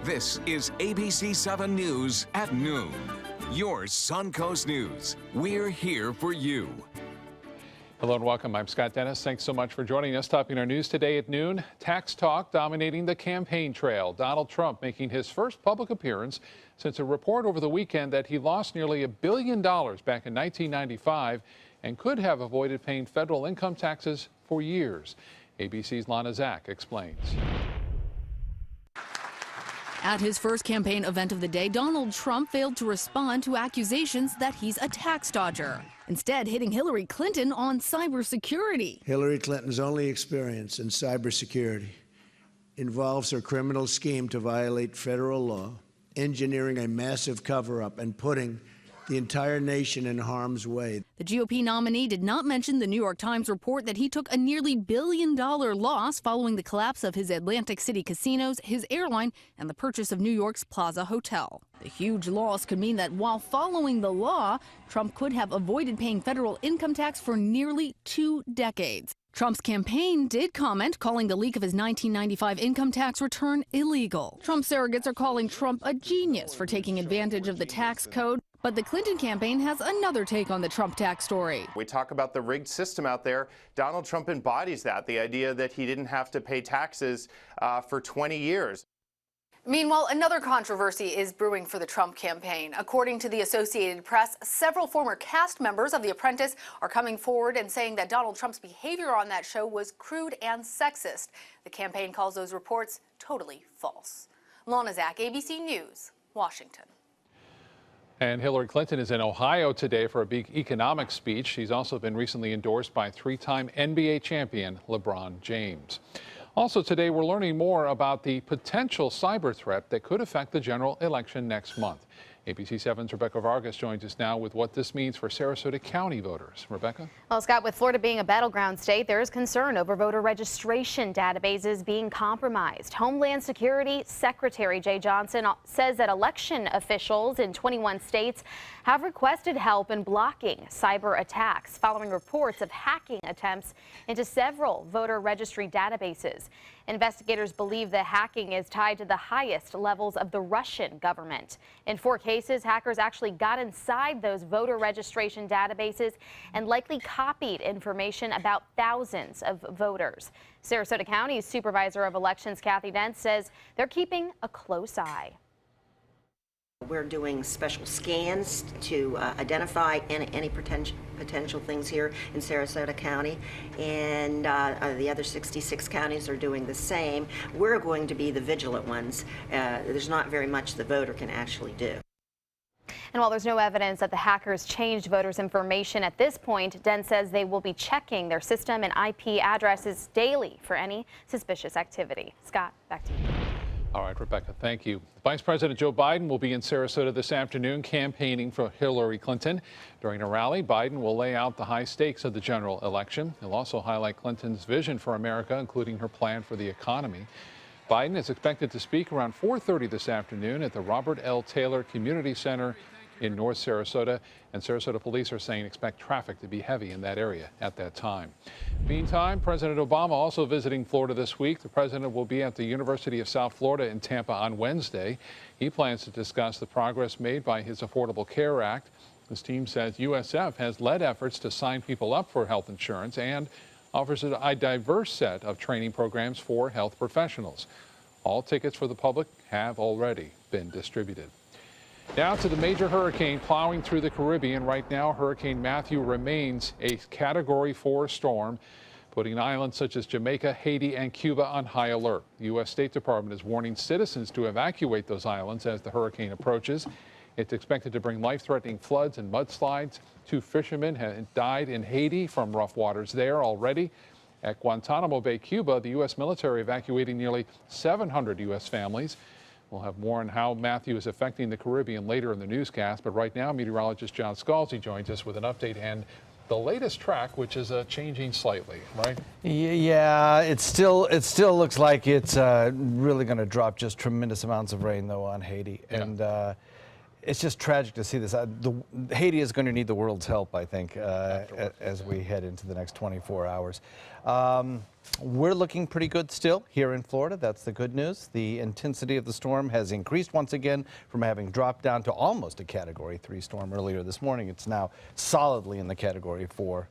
This is ABC 7 News at noon. Your Suncoast News. We're here for you. Hello and welcome. I'm Scott Dennis. Thanks so much for joining us. Topping our news today at noon, tax talk dominating the campaign trail. Donald Trump making his first public appearance since a report over the weekend that he lost nearly $1 billion back in 1995 and could have avoided paying federal income taxes for years. ABC's Lana Zak explains. At his first campaign event of the day, Donald Trump failed to respond to accusations that he's a tax dodger, instead hitting Hillary Clinton on cybersecurity. Hillary Clinton's only experience in cybersecurity involves her criminal scheme to violate federal law, engineering a massive cover-up and putting the entire nation in harm's way. The GOP nominee did not mention the New York Times report that he took a nearly $1 billion loss following the collapse of his Atlantic City casinos, his airline, and the purchase of New York's Plaza Hotel. The huge loss could mean that while following the law, Trump could have avoided paying federal income tax for nearly 2 decades. Trump's campaign did comment, calling the leak of his 1995 income tax return illegal. Trump surrogates are calling Trump a genius for taking advantage of the tax code. But the Clinton campaign has another take on the Trump tax story. We talk about the rigged system out there. Donald Trump embodies that, the idea that he didn't have to pay taxes for 20 years. Meanwhile, another controversy is brewing for the Trump campaign. According to the Associated Press, several former cast members of The Apprentice are coming forward and saying that Donald Trump's behavior on that show was crude and sexist. The campaign calls those reports totally false. Lana Zak, ABC News, Washington. And Hillary Clinton is in Ohio today for a big economic speech. She's also been recently endorsed by 3-time NBA champion LeBron James. Also today, we're learning more about the potential cyber threat that could affect the general election next month. ABC 7's Rebecca Vargas joins us now with what this means for Sarasota County voters. Rebecca? Well, Scott, with Florida being a battleground state, there is concern over voter registration databases being compromised. Homeland Security Secretary Jay Johnson says that election officials in 21 states have requested help in blocking cyber attacks following reports of hacking attempts into several voter registry databases. Investigators believe the hacking is tied to the highest levels of the Russian government. In 4 cases, hackers actually got inside those voter registration databases and likely copied information about thousands of voters. Sarasota County's Supervisor of Elections, Kathy Dent, says they're keeping a close eye. We're doing special scans to identify any potential things here in Sarasota County, and the other 66 counties are doing the same. We're going to be the vigilant ones. There's not very much the voter can actually do. And while there's no evidence that the hackers changed voters' information at this point, Dent says they will be checking their system and IP addresses daily for any suspicious activity. Scott, back to you. All right, Rebecca, thank you. Vice President Joe Biden will be in Sarasota this afternoon campaigning for Hillary Clinton. During a rally, Biden will lay out the high stakes of the general election. He'll also highlight Clinton's vision for America, including her plan for the economy. Biden is expected to speak around 4:30 this afternoon at the Robert L. Taylor Community Center in North Sarasota, and Sarasota police are saying expect traffic to be heavy in that area at that time. Meantime, President Obama also visiting Florida this week. The president will be at the University of South Florida in Tampa on Wednesday. He plans to discuss the progress made by his Affordable Care Act. His team says USF has led efforts to sign people up for health insurance and offers a diverse set of training programs for health professionals. All tickets for the public have already been distributed. Now to the major hurricane plowing through the Caribbean. Right now, Hurricane Matthew remains a Category 4 storm, putting islands such as Jamaica, Haiti, and Cuba on high alert. The U.S. State Department is warning citizens to evacuate those islands as the hurricane approaches. It's expected to bring life-threatening floods and mudslides. 2 fishermen have died in Haiti from rough waters there already. At Guantanamo Bay, Cuba, the U.S. military evacuating nearly 700 U.S. families. We'll have more on how Matthew is affecting the Caribbean later in the newscast. But right now, meteorologist John Scalzi joins us with an update and the latest track, which is changing slightly, right? Yeah, it still looks like it's really going to drop just tremendous amounts of rain, though, on Haiti. Yeah. And It's just tragic to see this. Haiti is going to need the world's help, I think, as we head into the next 24 hours. We're looking pretty good still here in Florida. That's the good news. The intensity of the storm has increased once again from having dropped down to almost a Category 3 storm earlier this morning. It's now solidly in the Category 4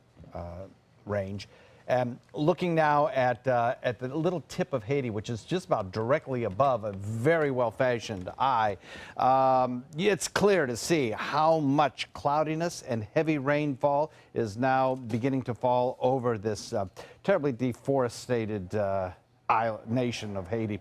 range. And looking now at the little tip of Haiti, which is just about directly above a very well-fashioned eye, it's clear to see how much cloudiness and heavy rainfall is now beginning to fall over this terribly deforested nation of Haiti.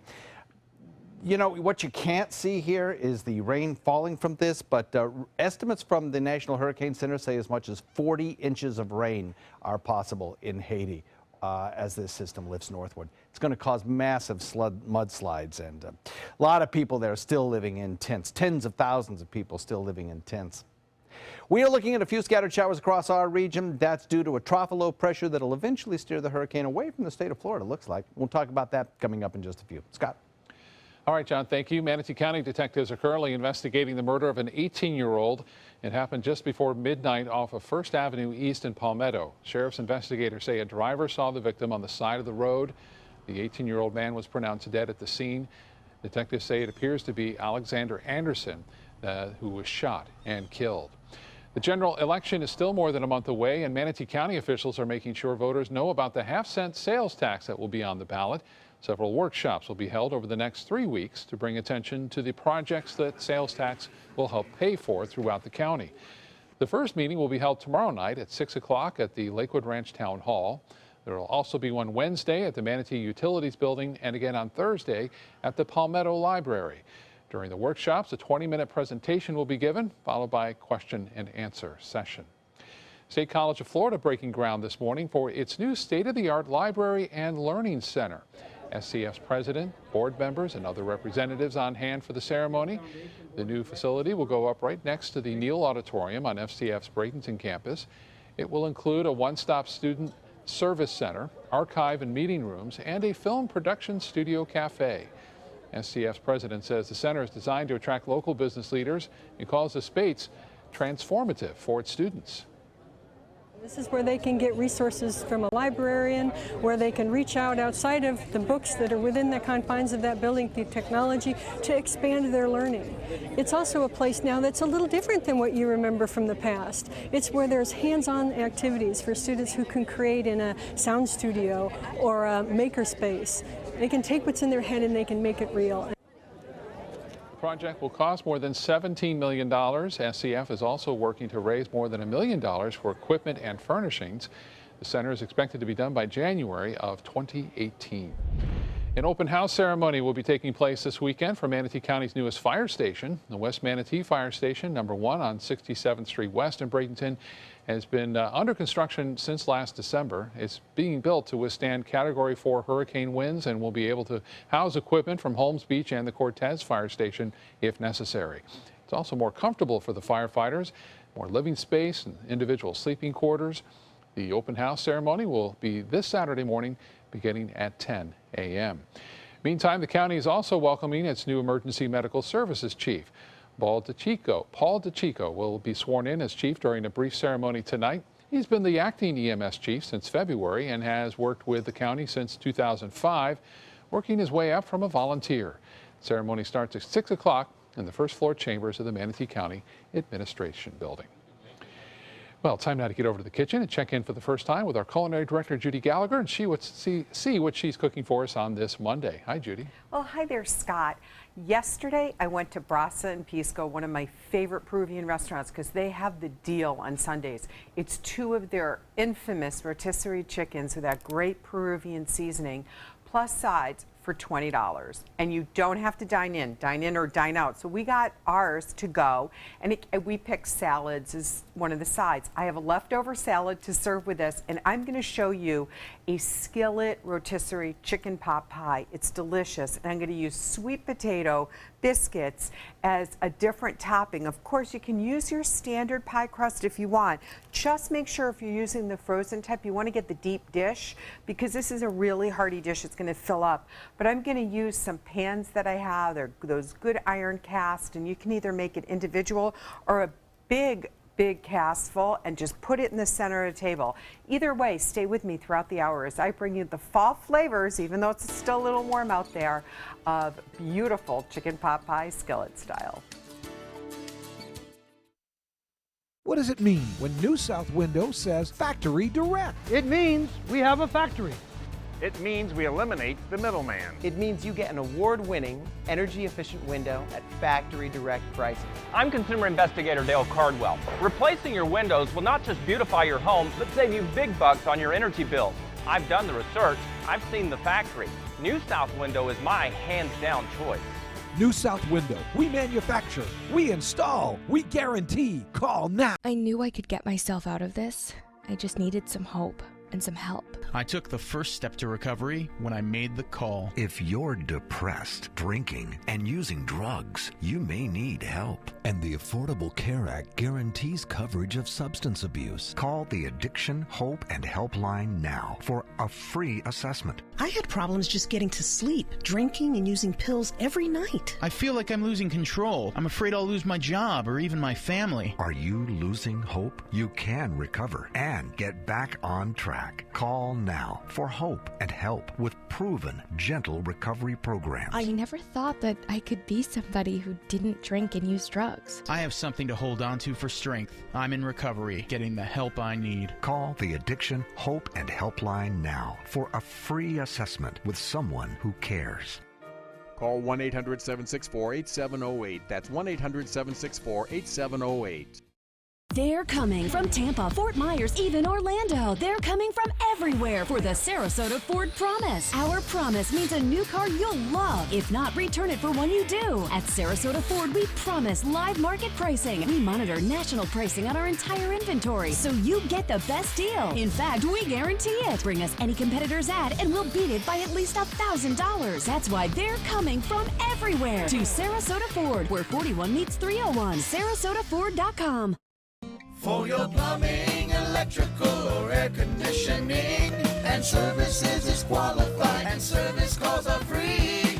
You know, what you can't see here is the rain falling from this, but estimates from the National Hurricane Center say as much as 40 inches of rain are possible in Haiti as this system lifts northward. It's going to cause massive mudslides, and a lot of people there still living in tents, tens of thousands of people still living in tents. We are looking at a few scattered showers across our region. That's due to a trough of low pressure that will eventually steer the hurricane away from the state of Florida, looks like. We'll talk about that coming up in just a few. Scott. All right, John, thank you. Manatee County detectives are currently investigating the murder of an 18-year-old. It happened just before midnight off of First Avenue East in Palmetto. Sheriff's investigators say a driver saw the victim on the side of the road. The 18-year-old man was pronounced dead at the scene. Detectives say it appears to be Alexander Anderson, who was shot and killed. The general election is still more than a month away, and Manatee County officials are making sure voters know about the half-cent sales tax that will be on the ballot. Several workshops will be held over the next 3 weeks to bring attention to the projects that sales tax will help pay for throughout the county. The first meeting will be held tomorrow night at 6 o'clock at the Lakewood Ranch Town Hall. There will also be one Wednesday at the Manatee Utilities Building and again on Thursday at the Palmetto Library. During the workshops, a 20-minute presentation will be given, followed by a question and answer session. State College of Florida breaking ground this morning for its new state-of-the-art library and learning center. SCF's president, board members, and other representatives on hand for the ceremony. The new facility will go up right next to the Neal Auditorium on FCF's Bradenton campus. It will include a one-stop student service center, archive and meeting rooms, and a film production studio cafe. SCF's president says the center is designed to attract local business leaders and calls the space transformative for its students. This is where they can get resources from a librarian, where they can reach out outside of the books that are within the confines of that building through technology to expand their learning. It's also a place now that's a little different than what you remember from the past. It's where there's hands-on activities for students who can create in a sound studio or a maker space. They can take what's in their head and they can make it real. The project will cost more than $17 million. SCF is also working to raise more than $1 million for equipment and furnishings. The center is expected to be done by January of 2018. An open house ceremony will be taking place this weekend for Manatee County's newest fire station. The West Manatee Fire Station, number 1 on 67th Street West in Bradenton, has been under construction since last December. It's being built to withstand Category 4 hurricane winds and will be able to house equipment from Holmes Beach and the Cortez Fire Station if necessary. It's also more comfortable for the firefighters, more living space and individual sleeping quarters. The open house ceremony will be this Saturday morning beginning at 10 a.m. Meantime, the county is also welcoming its new emergency medical services chief. Paul DeChico will be sworn in as chief during a brief ceremony tonight. He's been the acting EMS chief since February and has worked with the county since 2005, working his way up from a volunteer. The ceremony starts at 6 o'clock in the first floor chambers of the Manatee County Administration Building. Well, time now to get over to the kitchen and check in for the first time with our culinary director, Judy Gallagher, and see what she's cooking for us on this Monday. Hi, Judy. Well, hi there, Scott. Yesterday, I went to Brasa and Pisco, one of my favorite Peruvian restaurants, because they have the deal on Sundays. It's 2 of their infamous rotisserie chickens with that great Peruvian seasoning, plus sides for $20. And you don't have to dine in or dine out. So we got ours to go, and we picked salads as one of the sides. I have a leftover salad to serve with this, and I'm going to show you a skillet rotisserie chicken pot pie. It's delicious, and I'm going to use sweet potato biscuits as a different topping. Of course, you can use your standard pie crust if you want. Just make sure if you're using the frozen type, you want to get the deep dish, because this is a really hearty dish. It's going to fill up. but I'm going to use some pans that I have. They're those good iron cast, and you can either make it individual or a big cast full and just put it in the center of the table. Either way, stay with me throughout the hour as I bring you the fall flavors, even though it's still a little warm out there, of beautiful chicken pot pie skillet style. What does it mean when New South Window says Factory Direct? It means we have a factory. It means we eliminate the middleman. It means you get an award-winning, energy-efficient window at factory direct pricing. I'm consumer investigator Dale Cardwell. Replacing your windows will not just beautify your home, but save you big bucks on your energy bills. I've done the research. I've seen the factory. New South Window is my hands-down choice. New South Window. We manufacture, we install, we guarantee. Call now. I knew I could get myself out of this. I just needed some hope and some help. I took the first step to recovery when I made the call. If you're depressed, drinking, and using drugs, you may need help. And the Affordable Care Act guarantees coverage of substance abuse. Call the Addiction, Hope, and Helpline now for a free assessment. I had problems just getting to sleep, drinking and using pills every night. I feel like I'm losing control. I'm afraid I'll lose my job or even my family. Are you losing hope? You can recover and get back on track. Call now for hope and help with proven, gentle recovery programs. I never thought that I could be somebody who didn't drink and use drugs. I have something to hold on to for strength. I'm in recovery, getting the help I need. Call the Addiction, Hope, and Helpline now for a free assessment with someone who cares. Call 1-800-764-8708. That's 1-800-764-8708. They're coming from Tampa, Fort Myers, even Orlando. They're coming from everywhere for the Sarasota Ford Promise. Our promise means a new car you'll love. If not, return it for one you do. At Sarasota Ford, we promise live market pricing. We monitor national pricing on our entire inventory, so you get the best deal. In fact, we guarantee it. Bring us any competitor's ad, and we'll beat it by at least $1,000. That's why they're coming from everywhere to Sarasota Ford, where 41 meets 301. SarasotaFord.com. For your plumbing, electrical, or air conditioning, and services is qualified, and service calls are free.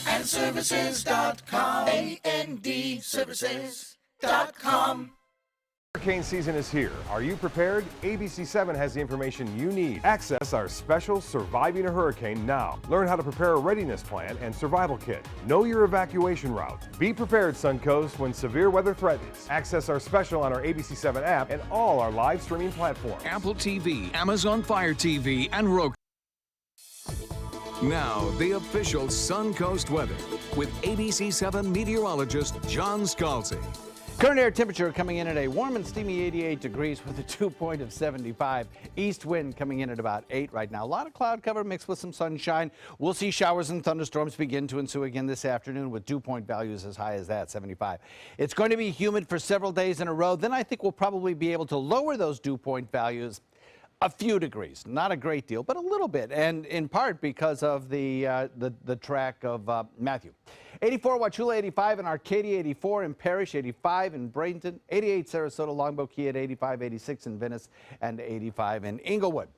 And services.com, A-N-D, services.com. Hurricane season is here. Are you prepared? ABC7 has the information you need. Access our special Surviving a Hurricane now. Learn how to prepare a readiness plan and survival kit. Know your evacuation route. Be prepared, Suncoast, when severe weather threatens. Access our special on our ABC7 app and all our live streaming platforms. Apple TV, Amazon Fire TV, and Roku. Now, the official Suncoast weather with ABC7 meteorologist John Scalzi. Current air temperature coming in at a warm and steamy 88 degrees with a dew point of 75. East wind coming in at about 8 right now. A lot of cloud cover mixed with some sunshine. We'll see showers and thunderstorms begin to ensue again this afternoon with dew point values as high as that, 75. It's going to be humid for several days in a row. Then I think we'll probably be able to lower those dew point values a few degrees, not a great deal, but a little bit, and in part because of the track of Matthew. 84 Wauchula, 85 in Arcadia, 84 in Parrish, 85 in Bradenton, 88 Sarasota, Longboat Key at 85, 86 in Venice, and 85 in Inglewood.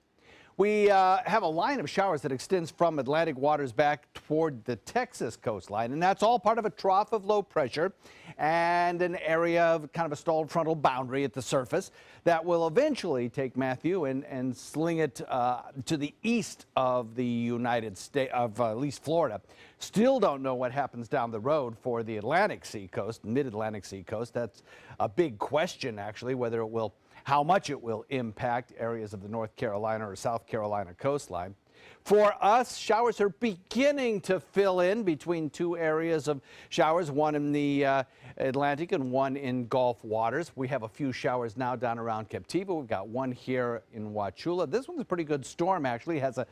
We have a line of showers that extends from Atlantic waters back toward the Texas coastline, and that's all part of a trough of low pressure and an area of kind of a stalled frontal boundary at the surface that will eventually take Matthew and sling it to the east of the United States, of at least Florida. Still don't know what happens down the road for the Atlantic seacoast, mid-Atlantic seacoast. That's a big question, actually, whether it will, how much it will impact areas of the North Carolina or South Carolina coastline. For us, showers are beginning to fill in between two areas of showers, one in the Atlantic and one in Gulf waters. We have a few showers now down around Captiva. We've got one here in Wauchula. This one's a pretty good storm, actually. It has a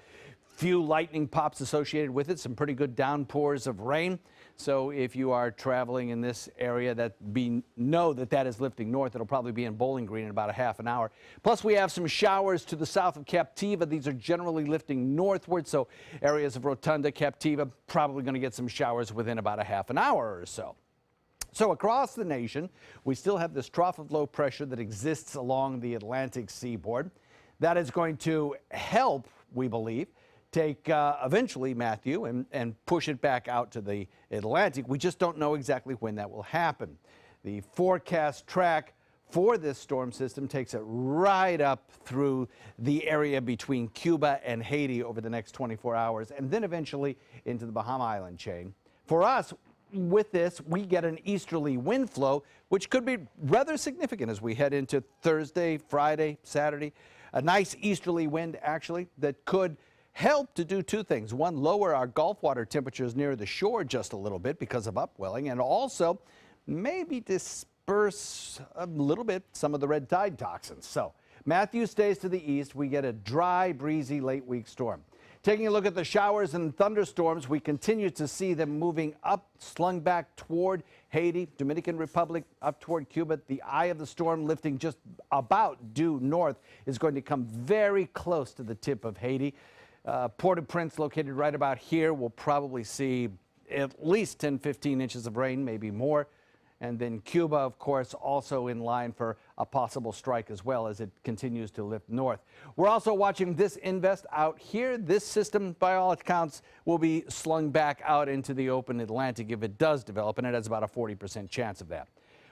few lightning pops associated with it, some pretty good downpours of rain. So if you are traveling in this area, know that is lifting north. It'll probably be in Bowling Green in about a half an hour. Plus, we have some showers to the south of Captiva. These are generally lifting northward, so areas of Rotunda, Captiva, probably going to get some showers within about a half an hour or so. So across the nation, we still have this trough of low pressure that exists along the Atlantic seaboard. That is going to help, we believe, take eventually, Matthew, and push it back out to the Atlantic. We just don't know exactly when that will happen. The forecast track for this storm system takes it right up through the area between Cuba and Haiti over the next 24 hours, and then eventually into the Bahama Island chain. For us, with this, we get an easterly wind flow, which could be rather significant as we head into Thursday, Friday, Saturday. A nice easterly wind, actually, that could help to do two things. One, lower our Gulf water temperatures near the shore just a little bit because of upwelling, and also maybe disperse a little bit some of the red tide toxins. So Matthew stays to the east. We get a dry, breezy late week storm. Taking a look at the showers and thunderstorms, we continue to see them moving up, slung back toward Haiti, Dominican Republic, up toward Cuba. The eye of the storm lifting just about due north is going to come very close to the tip of Haiti. Port-au-Prince, located right about here, will probably see at least 10-15 inches of rain, maybe more. And then Cuba, of course, also in line for a possible strike as well as it continues to lift north. We're also watching this invest out here. This system, by all accounts, will be slung back out into the open Atlantic if it does develop, and it has about a 40% chance of that.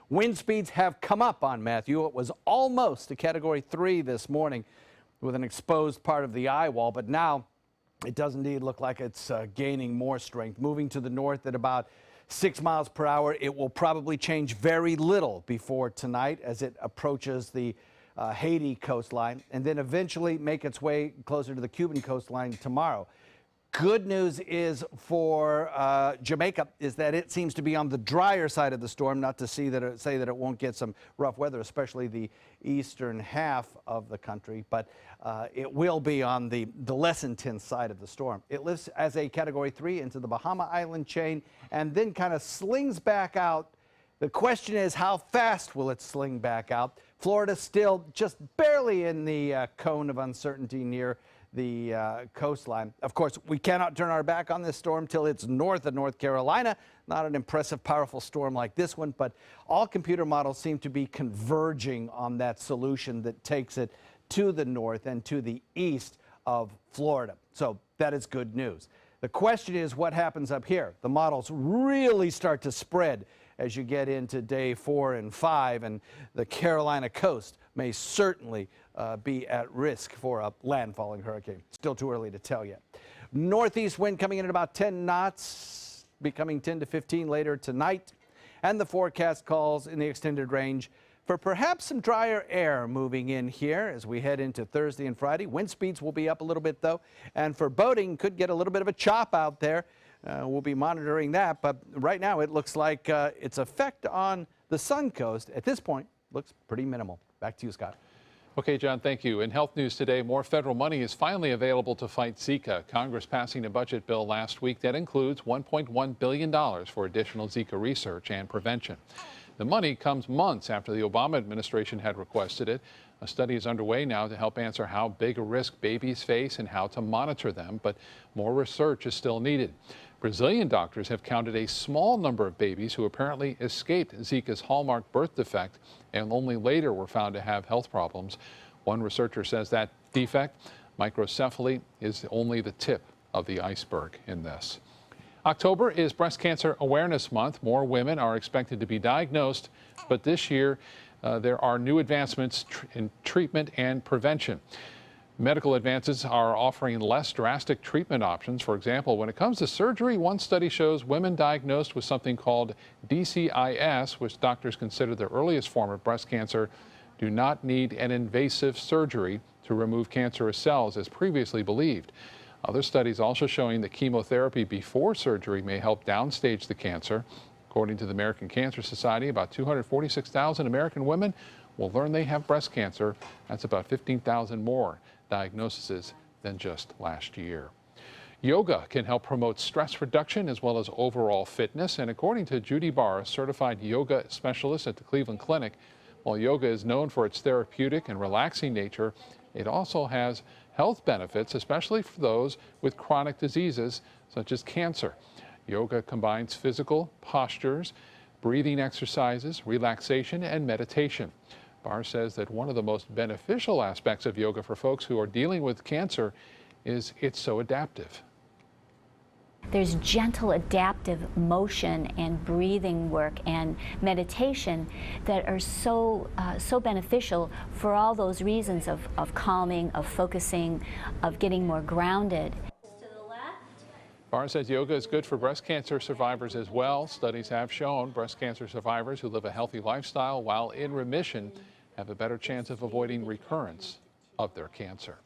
Wind speeds have come up on Matthew. It was almost a Category 3 this morning with an exposed part of the eye wall, but now it does indeed look like it's gaining more strength, moving to the north at about 6 miles per hour. It will probably change very little before tonight as it approaches the Haiti coastline and then eventually make its way closer to the Cuban coastline tomorrow. Good news is for Jamaica is that it seems to be on the drier side of the storm, not to say that it won't get some rough weather, especially the eastern half of the country, but it will be on the less intense side of the storm. It lifts as a Category 3 into the Bahama Island chain and then kind of slings back out. The question is, how fast will it sling back out? Florida still just barely in the cone of uncertainty near the coastline. Of course, we cannot turn our back on this storm till it's north of North Carolina. Not an impressive, powerful storm like this one, but all computer models seem to be converging on that solution that takes it to the north and to the east of Florida. So that is good news. The question is what happens up here. The models really start to spread as you get into day 4 and 5, and the Carolina coast may certainly be at risk for a landfalling hurricane. Still too early to tell yet. Northeast wind coming in at about 10 knots, becoming 10 to 15 later tonight. And the forecast calls in the extended range for perhaps some drier air moving in here as we head into Thursday and Friday. Wind speeds will be up a little bit, though. And for boating, could get a little bit of a chop out there. We'll be monitoring that. But right now, it looks like its effect on the Sun Coast at this point looks pretty minimal. Back to you, Scott. Okay, John, thank you. In health news today, more federal money is finally available to fight Zika. Congress passing a budget bill last week that includes $1.1 billion for additional Zika research and prevention. The money comes months after the Obama administration had requested it. A study is underway now to help answer how big a risk babies face and how to monitor them, but more research is still needed. Brazilian doctors have counted a small number of babies who apparently escaped Zika's hallmark birth defect and only later were found to have health problems. One researcher says that defect, microcephaly, is only the tip of the iceberg in this. October is Breast Cancer Awareness Month. More women are expected to be diagnosed, but this year there are new advancements in treatment and prevention. Medical advances are offering less drastic treatment options. For example, when it comes to surgery, one study shows women diagnosed with something called DCIS, which doctors consider the earliest form of breast cancer, do not need an invasive surgery to remove cancerous cells as previously believed. Other studies also showing that chemotherapy before surgery may help downstage the cancer. According to the American Cancer Society, about 246,000 American women will learn they have breast cancer. That's about 15,000 more diagnoses than just last year. Yoga can help promote stress reduction as well as overall fitness. And according to Judy Barr, a certified yoga specialist at the Cleveland Clinic, while yoga is known for its therapeutic and relaxing nature, it also has health benefits, especially for those with chronic diseases such as cancer. Yoga combines physical postures, breathing exercises, relaxation, and meditation. Barr says that one of the most beneficial aspects of yoga for folks who are dealing with cancer is it's so adaptive. There's gentle adaptive motion and breathing work and meditation that are so beneficial for all those reasons of calming, of focusing, of getting more grounded. Barr says yoga is good for breast cancer survivors as well. Studies have shown breast cancer survivors who live a healthy lifestyle while in remission have a better chance of avoiding recurrence of their cancer.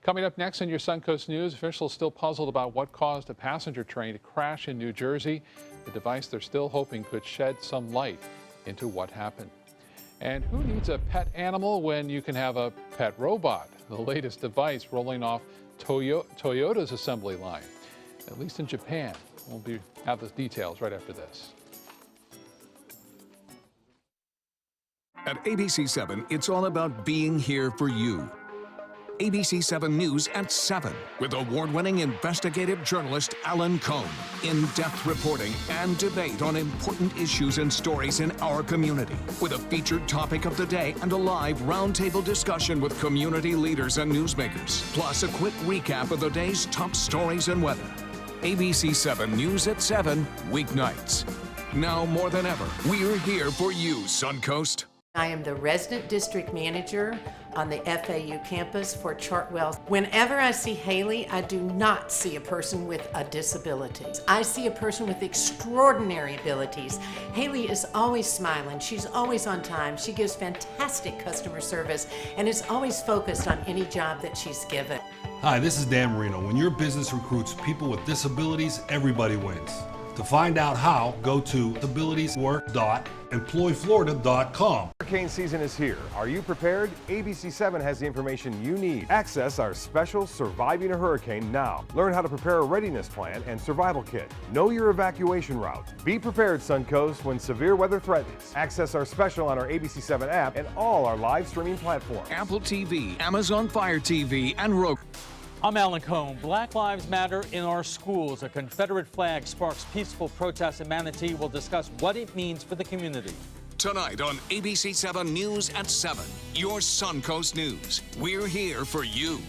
Coming up next in your Suncoast News, officials still puzzled about what caused a passenger train to crash in New Jersey. The device they're still hoping could shed some light into what happened. And who needs a pet animal when you can have a pet robot? The latest device rolling off Toyota's assembly line, at least in Japan. We'll have the details right after this. At ABC7, it's all about being here for you. ABC7 News at 7 with award-winning investigative journalist Alan Cohn. In-depth reporting and debate on important issues and stories in our community with a featured topic of the day and a live roundtable discussion with community leaders and newsmakers. Plus a quick recap of the day's top stories and weather. ABC7 News at 7 weeknights. Now more than ever, we're here for you, Suncoast. I am the resident district manager on the FAU campus for Chartwell. Whenever I see Haley, I do not see a person with a disability. I see a person with extraordinary abilities. Haley is always smiling. She's always on time. She gives fantastic customer service and is always focused on any job that she's given. Hi, this is Dan Marino. When your business recruits people with disabilities, everybody wins. To find out how, go to disabilitieswork.employflorida.com. Hurricane season is here. Are you prepared? ABC7 has the information you need. Access our special Surviving a Hurricane now. Learn how to prepare a readiness plan and survival kit. Know your evacuation route. Be prepared, Suncoast, when severe weather threatens. Access our special on our ABC7 app and all our live streaming platforms. Apple TV, Amazon Fire TV, and Roku. I'm Alan Cohn. Black Lives Matter in our schools. A Confederate flag sparks peaceful protests in Manatee. We'll discuss what it means for the community. Tonight on ABC7 News at 7, your Suncoast News. We're here for you.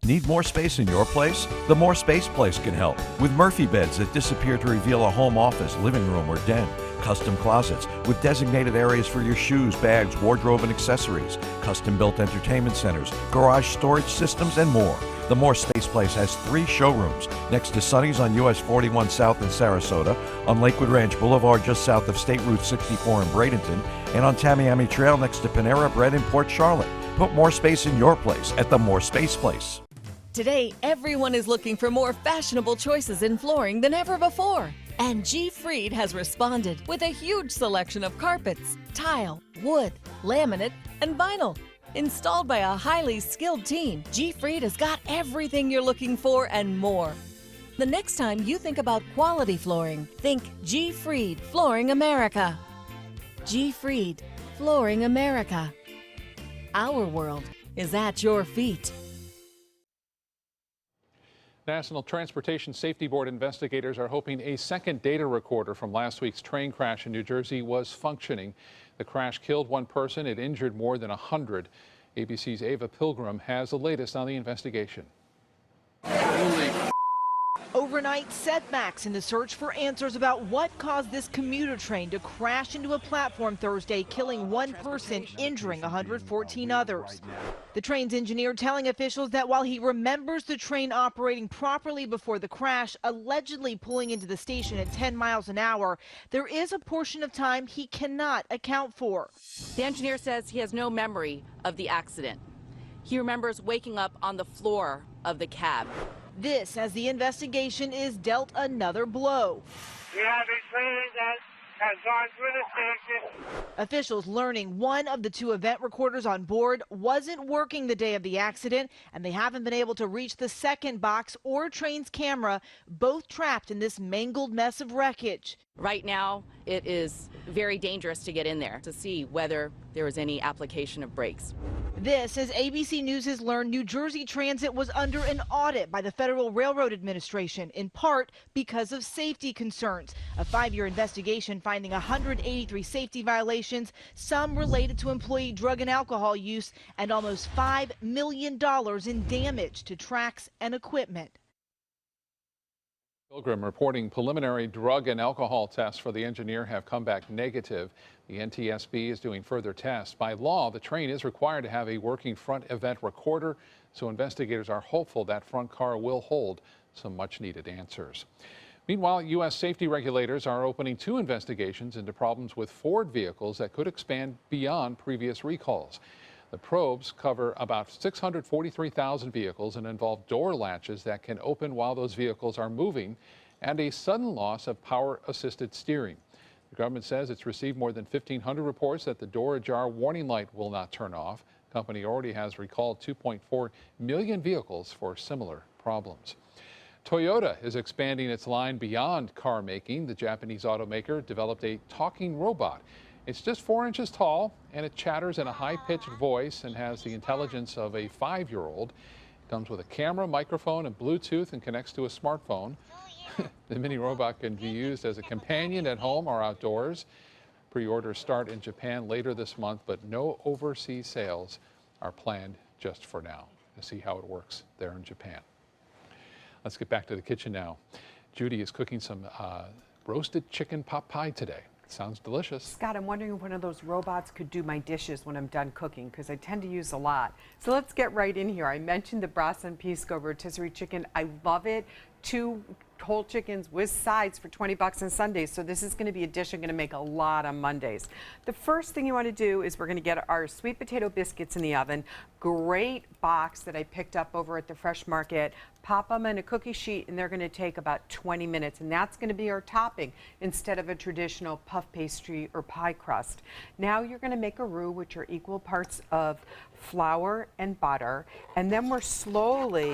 Need more space in your place? The More Space Place can help with Murphy beds that disappear to reveal a home office, living room, or den. Custom closets with designated areas for your shoes, bags, wardrobe, and accessories. Custom-built entertainment centers, garage storage systems, and more. The More Space Place has 3 showrooms next to Sonny's on US 41 South in Sarasota, on Lakewood Ranch Boulevard just south of State Route 64 in Bradenton, and on Tamiami Trail next to Panera Bread in Port Charlotte. Put more space in your place at the More Space Place. Today, everyone is looking for more fashionable choices in flooring than ever before. And G. Fried has responded with a huge selection of carpets, tile, wood, laminate, and vinyl. Installed by a highly skilled team, G. Fried has got everything you're looking for and more. The next time you think about quality flooring, think G. Fried Flooring America. G. Fried Flooring America. Our world is at your feet. National Transportation Safety Board investigators are hoping a second data recorder from last week's train crash in New Jersey was functioning. The crash killed 1 person. It injured more than 100. ABC's Ava Pilgrim has the latest on the investigation. Overnight setbacks in the search for answers about what caused this commuter train to crash into a platform Thursday, killing 1 person, injuring 114 others. The train's engineer telling officials that while he remembers the train operating properly before the crash, allegedly pulling into the station at 10 miles an hour, there is a portion of time he cannot account for. The engineer says he has no memory of the accident. He remembers waking up on the floor of the cab. This as the investigation is dealt another blow. We have a train that has gone through the station. Officials learning one of the 2 event recorders on board wasn't working the day of the accident, and they haven't been able to reach the second box or train's camera, both trapped in this mangled mess of wreckage. Right now, it is very dangerous to get in there to see whether there was any application of brakes. This, as ABC News has learned, New Jersey Transit was under an audit by the Federal Railroad Administration, in part because of safety concerns. A 5-year investigation finding 183 safety violations, some related to employee drug and alcohol use, and almost $5 million in damage to tracks and equipment. Pilgrim reporting preliminary drug and alcohol tests for the engineer have come back negative. The NTSB is doing further tests. By law, the train is required to have a working front event recorder, so investigators are hopeful that front car will hold some much-needed answers. Meanwhile, U.S. safety regulators are opening 2 investigations into problems with Ford vehicles that could expand beyond previous recalls. The probes cover about 643,000 vehicles and involve door latches that can open while those vehicles are moving and a sudden loss of power-assisted steering. The government says it's received more than 1,500 reports that the door ajar warning light will not turn off. The company already has recalled 2.4 million vehicles for similar problems. Toyota is expanding its line beyond car making. The Japanese automaker developed a talking robot. It's just 4 inches tall, and it chatters in a high-pitched voice and has the intelligence of a 5-year-old. It comes with a camera, microphone, and Bluetooth, and connects to a smartphone. The mini robot can be used as a companion at home or outdoors. Pre-orders start in Japan later this month, but no overseas sales are planned just for now. To see how it works there in Japan. Let's get back to the kitchen now. Judy is cooking some roasted chicken pot pie today. Sounds delicious. Scott, I'm wondering if one of those robots could do my dishes when I'm done cooking, because I tend to use a lot. So let's get right in here. I mentioned the Brasan Pisco rotisserie chicken. I love it. 2 whole chickens with sides for 20 bucks on Sundays. So this is going to be a dish I'm going to make a lot on Mondays. The first thing you want to do is we're going to get our sweet potato biscuits in the oven. Great box that I picked up over at the Fresh Market. Pop them in a cookie sheet, and they're going to take about 20 minutes, and that's going to be our topping instead of a traditional puff pastry or pie crust. Now you're going to make a roux, which are equal parts of flour and butter, and then we're slowly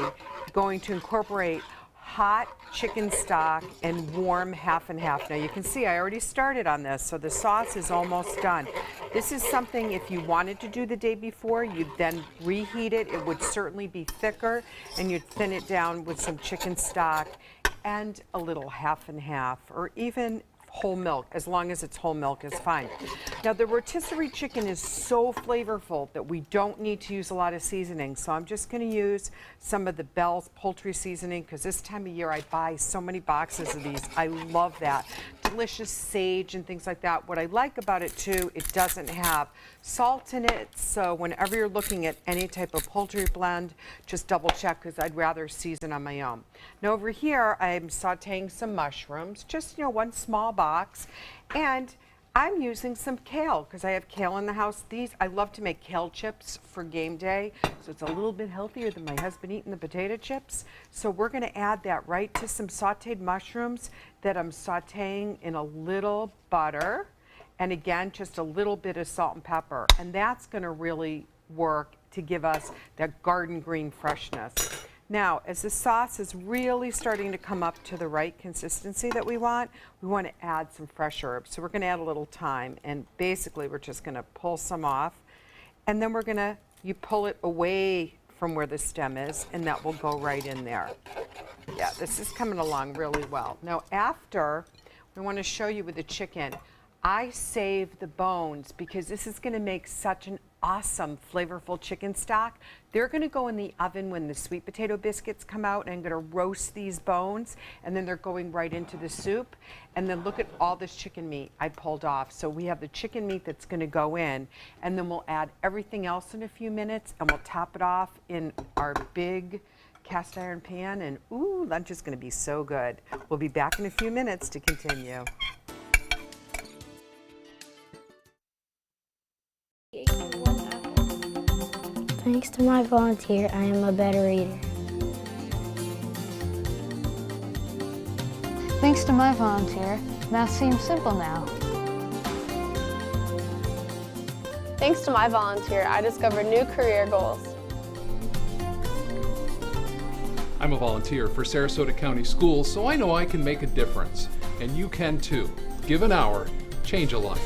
going to incorporate hot chicken stock and warm half and half. Now you can see I already started on this, so the sauce is almost done. This is something, if you wanted to do the day before, you'd then reheat it. It would certainly be thicker, and you'd thin it down with some chicken stock and a little half and half, or even whole milk. As long as it's whole milk is fine. Now the rotisserie chicken is so flavorful that we don't need to use a lot of seasoning, so I'm just going to use some of the Bell's poultry seasoning, because this time of year I buy so many boxes of these. I love that. Delicious sage and things like that. What I like about it too, it doesn't have salt in it, so whenever you're looking at any type of poultry blend, just double check, because I'd rather season on my own. Now over here I'm sauteing some mushrooms, just 1 small box, and I'm using some kale because I have kale in the house. I love to make kale chips for game day, so it's a little bit healthier than my husband eating the potato chips. So we're going to add that right to some sauteed mushrooms that I'm sauteing in a little butter, and again just a little bit of salt and pepper, and that's going to really work to give us that garden green freshness. Now, as the sauce is really starting to come up to the right consistency that we want to add some fresh herbs. So we're going to add a little thyme, and basically we're just going to pull some off, and then you pull it away from where the stem is, and that will go right in there. Yeah, this is coming along really well. Now after, we want to show you with the chicken, I save the bones because this is going to make such an awesome flavorful chicken stock. They're going to go in the oven when the sweet potato biscuits come out, and I'm going to roast these bones, and then they're going right into the soup. And then look at all this chicken meat I pulled off. So we have the chicken meat that's going to go in, and then we'll add everything else in a few minutes, and we'll top it off in our big cast iron pan, and ooh, lunch is going to be so good. We'll be back in a few minutes to continue. Thanks to my volunteer, I am a better eater. Thanks to my volunteer, math seems simple now. Thanks to my volunteer, I discovered new career goals. I'm a volunteer for Sarasota County Schools, so I know I can make a difference, and you can too. Give an hour, change a life.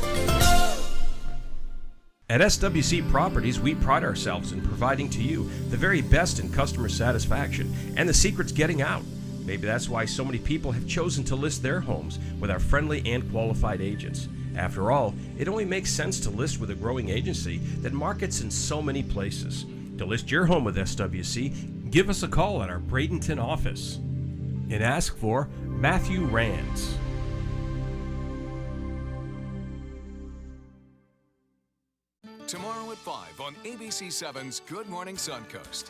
At SWC Properties, we pride ourselves in providing to you the very best in customer satisfaction, and the secret's getting out. Maybe that's why so many people have chosen to list their homes with our friendly and qualified agents. After all, it only makes sense to list with a growing agency that markets in so many places. To list your home with SWC, give us a call at our Bradenton office and ask for Matthew Rands. Tomorrow at 5 on ABC7's Good Morning Suncoast.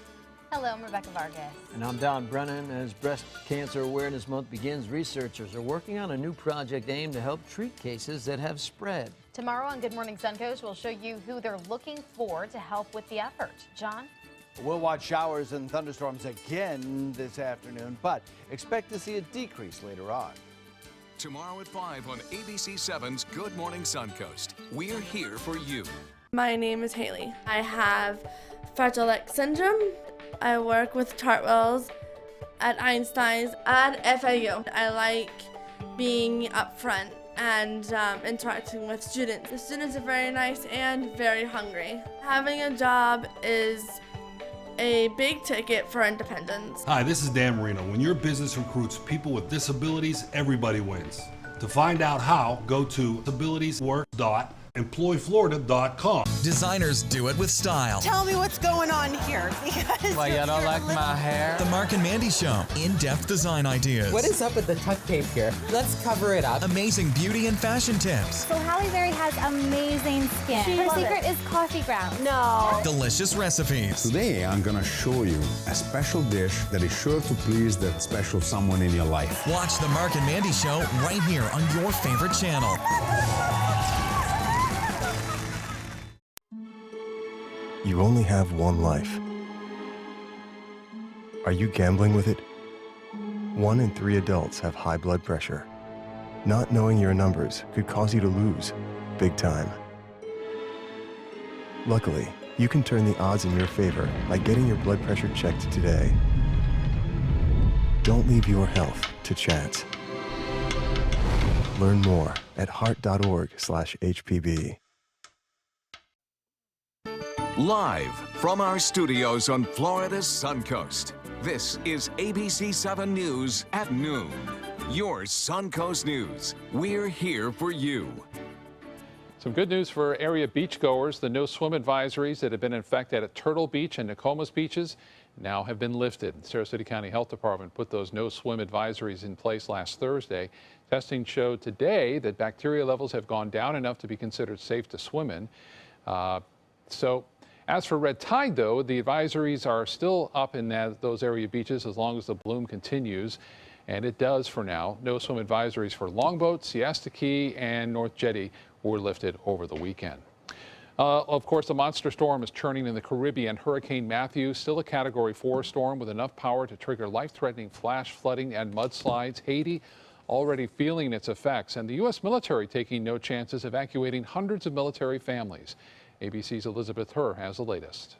Hello, I'm Rebecca Vargas. And I'm Don Brennan. As Breast Cancer Awareness Month begins, researchers are working on a new project aimed to help treat cases that have spread. Tomorrow on Good Morning Suncoast, we'll show you who they're looking for to help with the effort. John? We'll watch showers and thunderstorms again this afternoon, but expect to see a decrease later on. Tomorrow at 5 on ABC7's Good Morning Suncoast. We're here for you. My name is Haley. I have Fragile X syndrome. I work with Chartwells at Einstein's and FAU. I like being up front and interacting with students. The students are very nice and very hungry. Having a job is a big ticket for independence. Hi, this is Dan Marino. When your business recruits people with disabilities, everybody wins. To find out how, go to disabilitieswork.employflorida.com. Designers do it with style. Tell me what's going on here. Because Why, you don't like my hair? The Mark and Mandy Show. In-depth design ideas. What is up with the tuck tape here? Let's cover it up. Amazing beauty and fashion tips. So Halle Berry has amazing skin. Her secret is coffee grounds. No. Delicious recipes. Today, I'm going to show you a special dish that is sure to please that special someone in your life. Watch the Mark and Mandy Show right here on your favorite channel. You only have one life. Are you gambling with it? 1 in 3 adults have high blood pressure. Not knowing your numbers could cause you to lose, big time. Luckily, you can turn the odds in your favor by getting your blood pressure checked today. Don't leave your health to chance. Learn more at heart.org/HPB. Live from our studios on Florida's Suncoast, this is ABC7 News at noon. Your Suncoast News. We're here for you. Some good news for area beachgoers. The no swim advisories that have been in effect at Turtle Beach and Nokomis beaches now have been lifted. The Sarasota County Health Department put those no swim advisories in place last Thursday. Testing showed today that bacteria levels have gone down enough to be considered safe to swim in. As for red tide, though, the advisories are still up in those area beaches as long as the bloom continues, and it does for now. No swim advisories for Longboat, Siesta Key, and North Jetty were lifted over the weekend. Of course, the monster storm is churning in the Caribbean. Hurricane Matthew, still a Category 4 storm with enough power to trigger life-threatening flash flooding and mudslides. Haiti already feeling its effects, and the U.S. military taking no chances, evacuating hundreds of military families. ABC's Elizabeth Herr has the latest.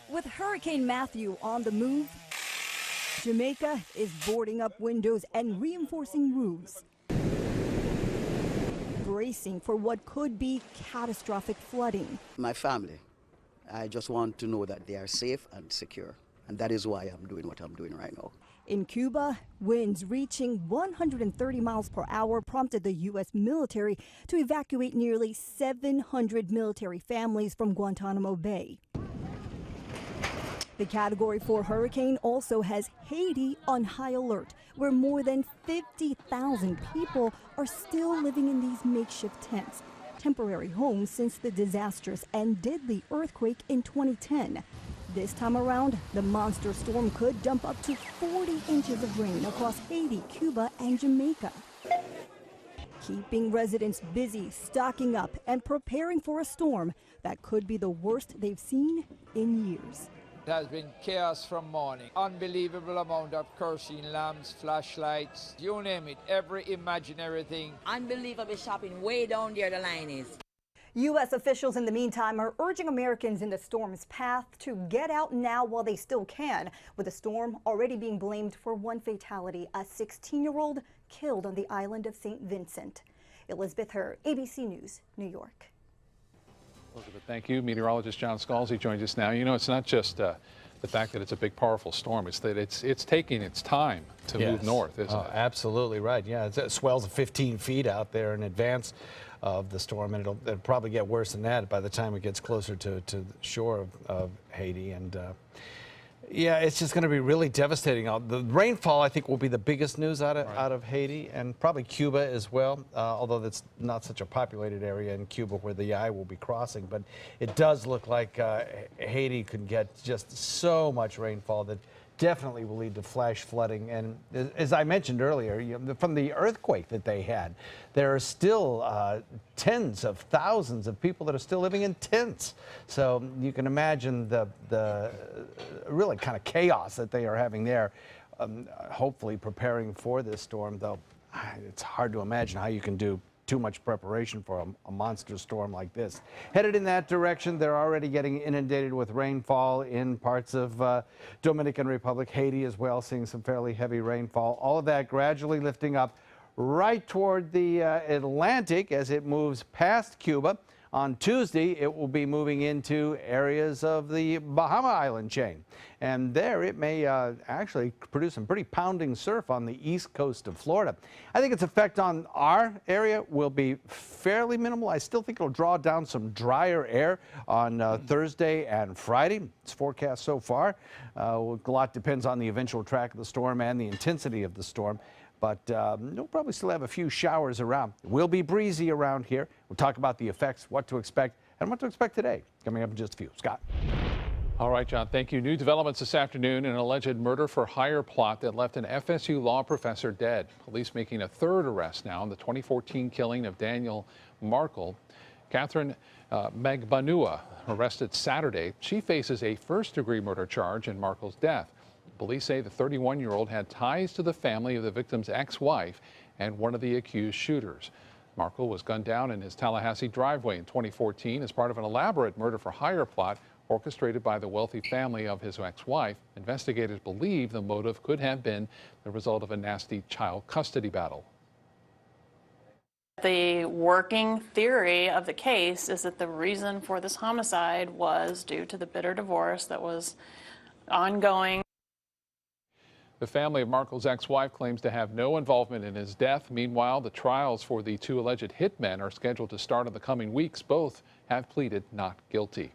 With Hurricane Matthew on the move, Jamaica is boarding up windows and reinforcing roofs, bracing for what could be catastrophic flooding. My family, I just want to know that they are safe and secure, and that is why I'm doing what I'm doing right now. In Cuba, winds reaching 130 miles per hour prompted the U.S. military to evacuate nearly 700 military families from Guantanamo Bay. The Category 4 hurricane also has Haiti on high alert, where more than 50,000 people are still living in these makeshift tents, temporary homes since the disastrous and deadly earthquake in 2010. This time around, the monster storm could dump up to 40 inches of rain across Haiti, Cuba, and Jamaica, keeping residents busy stocking up and preparing for a storm that could be the worst they've seen in years. It has been chaos from morning. Unbelievable amount of kerosene lamps, flashlights, you name it, every imaginary thing. Unbelievable shopping way down there the line is. U.S. officials in the meantime are urging Americans in the storm's path to get out now while they still can, with the storm already being blamed for one fatality, a 16-year-old killed on the island of St. Vincent. Elizabeth Herr, ABC News, New York. Elizabeth, thank you. Meteorologist John Scalzi joins us now. You know, it's not just the fact that it's a big, powerful storm. It's that it's taking its time to move north, isn't it? Absolutely right. Yeah, it swells of 15 feet out there in advance of the storm, and it'll probably get worse than that by the time it gets closer to the shore of Haiti. And yeah, it's just going to be really devastating. The rainfall, I think, will be the biggest news out of Haiti, and probably Cuba as well, although that's not such a populated area in Cuba where the eye will be crossing. But it does look like Haiti could get just so much rainfall that definitely will lead to flash flooding. And as I mentioned earlier, from the earthquake that they had, there are still tens of thousands of people that are still living in tents. So you can imagine the really kind of chaos that they are having there, hopefully preparing for this storm, though it's hard to imagine how you can do too much preparation for a monster storm like this. Headed in that direction, they're already getting inundated with rainfall in parts of Dominican Republic, Haiti as well, seeing some fairly heavy rainfall. All of that gradually lifting up right toward the Atlantic as it moves past Cuba. On Tuesday, it will be moving into areas of the Bahama Island chain. And there it may actually produce some pretty pounding surf on the east coast of Florida. I think its effect on our area will be fairly minimal. I still think it'll draw down some drier air on Thursday and Friday. It's forecast so far. A lot depends on the eventual track of the storm and the intensity of the storm. But we'll probably still have a few showers around. It will be breezy around here. We'll talk about the effects, what to expect, and what to expect today. Coming up in just a few. Scott. All right, John, thank you. New developments this afternoon in an alleged murder-for-hire plot that left an FSU law professor dead. Police making a third arrest now in the 2014 killing of Daniel Markle. Catherine Magbanua, arrested Saturday. She faces a first-degree murder charge in Markle's death. Police say the 31-year-old had ties to the family of the victim's ex-wife and one of the accused shooters. Markle was gunned down in his Tallahassee driveway in 2014 as part of an elaborate murder-for-hire plot orchestrated by the wealthy family of his ex-wife. Investigators believe the motive could have been the result of a nasty child custody battle. The working theory of the case is that the reason for this homicide was due to the bitter divorce that was ongoing. The family of Markle's ex-wife claims to have no involvement in his death. Meanwhile, the trials for the two alleged hitmen are scheduled to start in the coming weeks. Both have pleaded not guilty.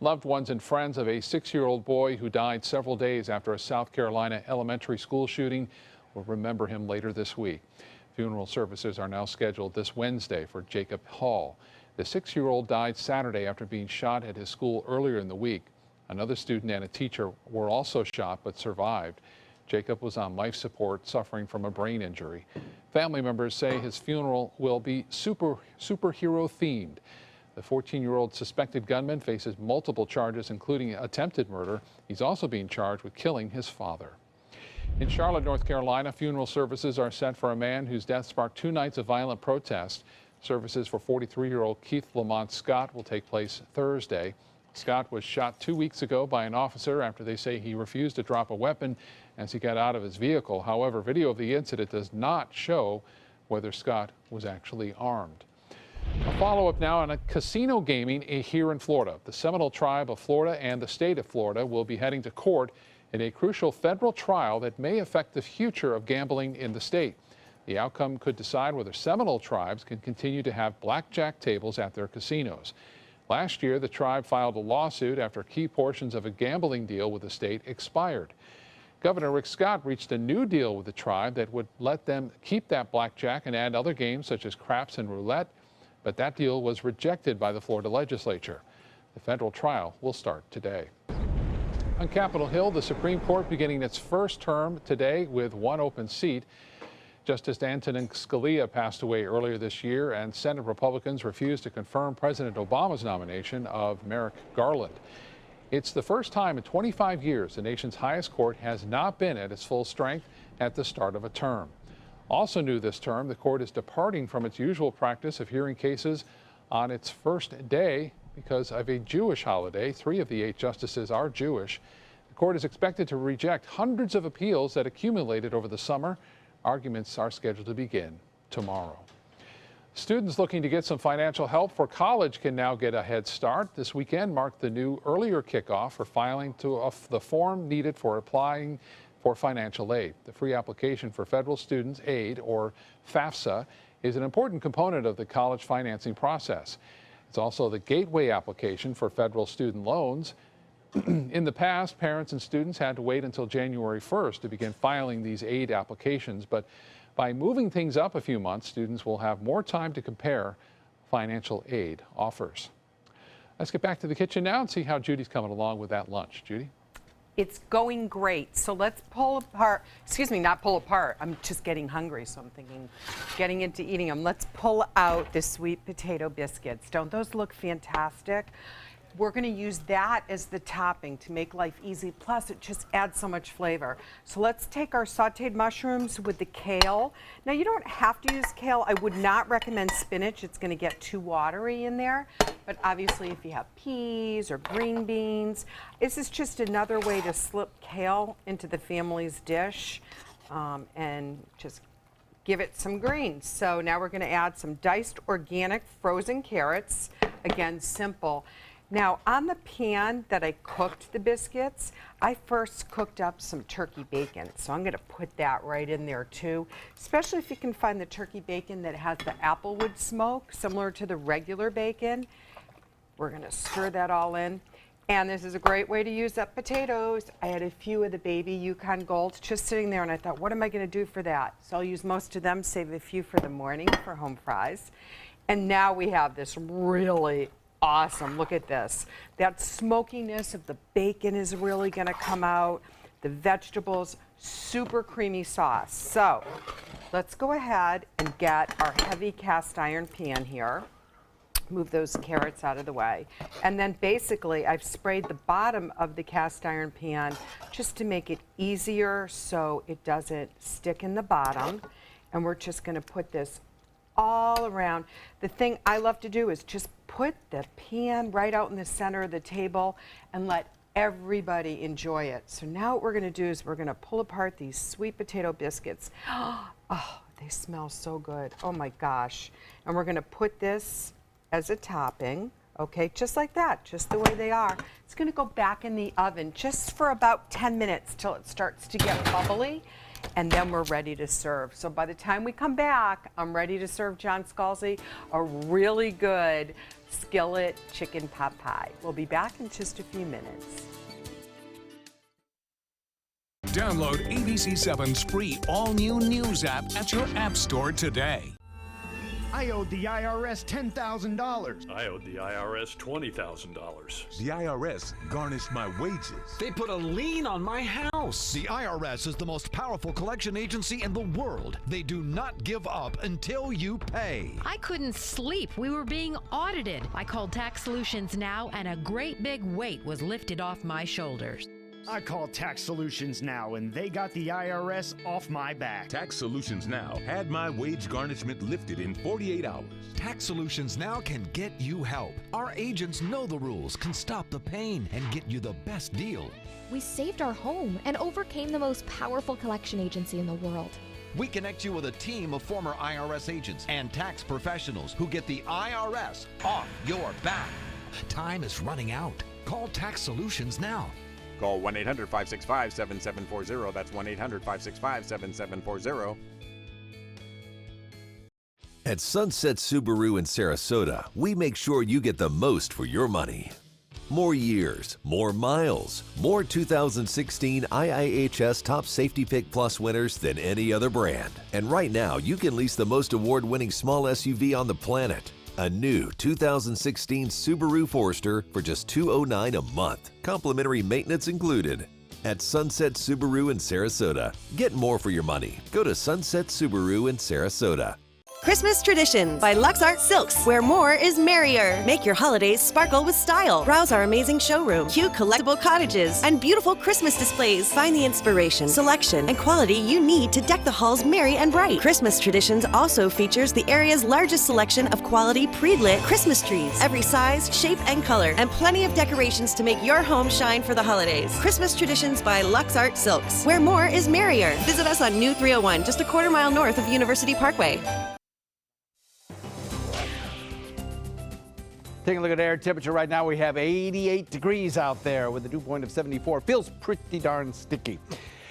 Loved ones and friends of a 6-year-old boy who died several days after a South Carolina elementary school shooting will remember him later this week. Funeral services are now scheduled this Wednesday for Jacob Hall. The 6-year-old died Saturday after being shot at his school earlier in the week. Another student and a teacher were also shot but survived. Jacob was on life support, suffering from a brain injury. Family members say his funeral will be superhero themed. The 14-year-old suspected gunman faces multiple charges, including attempted murder. He's also being charged with killing his father. In Charlotte, North Carolina, funeral services are set for a man whose death sparked 2 nights of violent protest. Services for 43-year-old Keith Lamont Scott will take place Thursday. Scott was shot 2 weeks ago by an officer after they say he refused to drop a weapon as he got out of his vehicle. However, video of the incident does not show whether Scott was actually armed. A follow-up now on casino gaming here in Florida. The Seminole Tribe of Florida and the state of Florida will be heading to court in a crucial federal trial that may affect the future of gambling in the state. The outcome could decide whether Seminole tribes can continue to have blackjack tables at their casinos. Last year, the tribe filed a lawsuit after key portions of a gambling deal with the state expired. Governor Rick Scott reached a new deal with the tribe that would let them keep that blackjack and add other games such as craps and roulette, but that deal was rejected by the Florida legislature. The federal trial will start today. On Capitol Hill, the Supreme Court beginning its first term today with one open seat. Justice Antonin Scalia passed away earlier this year, and Senate Republicans refused to confirm President Obama's nomination of Merrick Garland. It's the first time in 25 years the nation's highest court has not been at its full strength at the start of a term. Also new this term, the court is departing from its usual practice of hearing cases on its first day because of a Jewish holiday. 3 of the 8 justices are Jewish. The court is expected to reject hundreds of appeals that accumulated over the summer. Arguments are scheduled to begin tomorrow. Students looking to get some financial help for college can now get a head start. This weekend marked the new earlier kickoff for filing the form needed for applying for financial aid. The free application for Federal Student Aid, or FAFSA, is an important component of the college financing process. It's also the gateway application for federal student loans. In the past, parents and students had to wait until January 1st to begin filing these aid applications, but by moving things up a few months, students will have more time to compare financial aid offers. Let's get back to the kitchen now and see how Judy's coming along with that lunch. Judy? It's going great. So let's pull apart, not pull apart. I'm just getting hungry, so I'm thinking getting into eating them. Let's pull out the sweet potato biscuits. Don't those look fantastic? We're going to use that as the topping to make life easy. Plus, it just adds so much flavor. So let's take our sauteed mushrooms with the kale. Now, you don't have to use kale. I would not recommend spinach. It's going to get too watery in there. But obviously, if you have peas or green beans, this is just another way to slip kale into the family's dish and just give it some greens. So now we're going to add some diced organic frozen carrots. Again, simple. Now, on the pan that I cooked the biscuits, I first cooked up some turkey bacon. So I'm going to put that right in there too, especially if you can find the turkey bacon that has the applewood smoke, similar to the regular bacon. We're going to stir that all in. And this is a great way to use up potatoes. I had a few of the baby Yukon Golds just sitting there, and I thought, what am I going to do for that? So I'll use most of them, save a few for the morning for home fries. And now we have this really awesome. Look at this. That smokiness of the bacon is really going to come out. The vegetables, super creamy sauce. So let's go ahead and get our heavy cast iron pan here. Move those carrots out of the way. And then basically I've sprayed the bottom of the cast iron pan just to make it easier so it doesn't stick in the bottom. And we're just going to put this all around. The thing I love to do is just put the pan right out in the center of the table and let everybody enjoy it. So now what we're going to do is we're going to pull apart these sweet potato biscuits. Oh, they smell so good. Oh my gosh. And we're going to put this as a topping. Okay, just like that, just the way they are. It's going to go back in the oven just for about 10 minutes till it starts to get bubbly. And then we're ready to serve. So by the time we come back, I'm ready to serve John Scalzi a really good skillet chicken pot pie. We'll be back in just a few minutes. Download ABC7's free all-new news app at your app store today. I owed the IRS $10,000. I owed the IRS $20,000. The IRS garnished my wages. They put a lien on my house. The IRS is the most powerful collection agency in the world. They do not give up until you pay. I couldn't sleep. We were being audited. I called Tax Solutions Now, and a great big weight was lifted off my shoulders. I called Tax Solutions Now, and they got the IRS off my back. Tax Solutions Now had my wage garnishment lifted in 48 hours. Tax Solutions Now can get you help. Our agents know the rules, can stop the pain, and get you the best deal. We saved our home and overcame the most powerful collection agency in the world. We connect you with a team of former IRS agents and tax professionals who get the IRS off your back. Time is running out. Call Tax Solutions Now. Call 1-800-565-7740. That's 1-800-565-7740. At Sunset Subaru in Sarasota, we make sure you get the most for your money. More years, more miles, more 2016 IIHS Top Safety Pick Plus winners than any other brand. And right now, you can lease the most award-winning small SUV on the planet. A new 2016 Subaru Forester for just $209 a month. Complimentary maintenance included. At Sunset Subaru in Sarasota. Get more for your money. Go to Sunset Subaru in Sarasota. Christmas Traditions by LuxArt Silks, where more is merrier. Make your holidays sparkle with style. Browse our amazing showroom, cute collectible cottages, and beautiful Christmas displays. Find the inspiration, selection, and quality you need to deck the halls merry and bright. Christmas Traditions also features the area's largest selection of quality pre-lit Christmas trees. Every size, shape, and color, and plenty of decorations to make your home shine for the holidays. Christmas Traditions by LuxArt Silks, where more is merrier. Visit us on New 301, just a quarter-mile north of University Parkway. Taking a look at air temperature right now, we have 88 degrees out there with a dew point of 74. Feels pretty darn sticky.